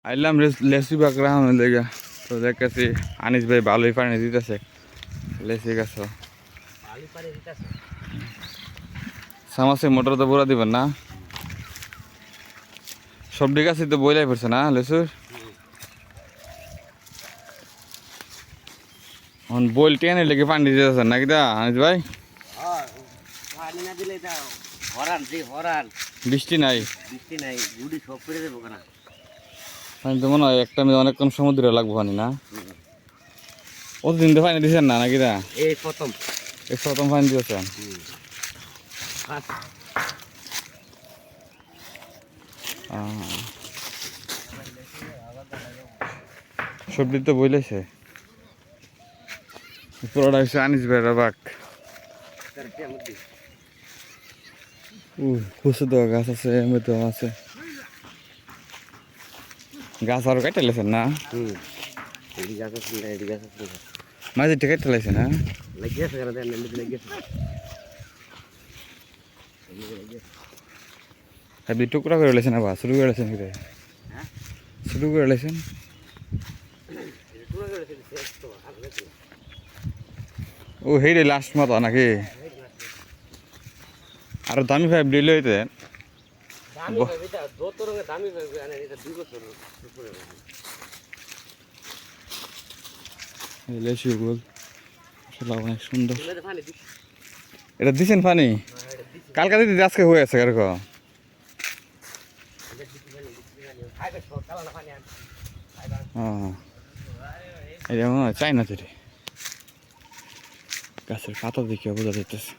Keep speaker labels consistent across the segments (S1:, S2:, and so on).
S1: আইলাম লেসি বাকরা হওয়ার লেগে তো দেখতেছি আনিস ভাই ভালোই পানি দিতেছে লেসি গাছ সামাসে মোটর তো পুরা দিবেন না সবজি গাছে তো বইলাই পড়ছে না লেসুর বইল টেনে লেগে পানি দিতেছেন নাকি দা আনিস ভাই বৃষ্টি নাই পানি তো মনে হয় একটা মেয়ে অনেকক্ষণ সমুদ্রে লাগবো পানি না অতদিন তো পানি দিচ্ছেন না নাকি দা
S2: এই প্রথম
S1: পানি দিয়েছেন সবজি তো বইলেছে পুরোটা হচ্ছে আনিস ভাইয়ের বাঘ খুশি দেওয়া গাছ আছে মৃত্যু আছে গাছ আরো কেটে লেছেন না মাঝে কেটে লেছে না হ্যাঁ টুকরা করে লেছেন আবার শুরু করে লেছেন শুরু করে লেছেন ও হেরে লাস্ট মতো নাকি আরো দামি ভাই দিলে হইতে অনেক সুন্দর এটা দিছেন পানি কালকা দিতে আজকে হয়ে আছে এরকম এটা মনে হয় চাই না তো গাছের পাতা দেখে বোঝা যাইতেছে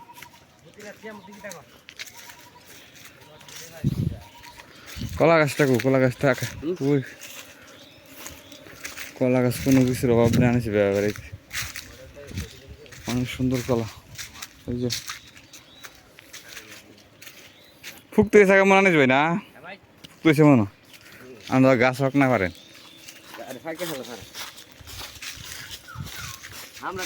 S1: কলা গাছটা কলা গাছটা কলা গাছ কোনো কিছুর অভাব নেই আনিছি ব্যাপারে অনেক সুন্দর কলা ওই যে ফুকতে থাকা মনে আনিস ভাই না ফুকতেছে মনে আমরা গাছ হক না পারেন
S2: আমরা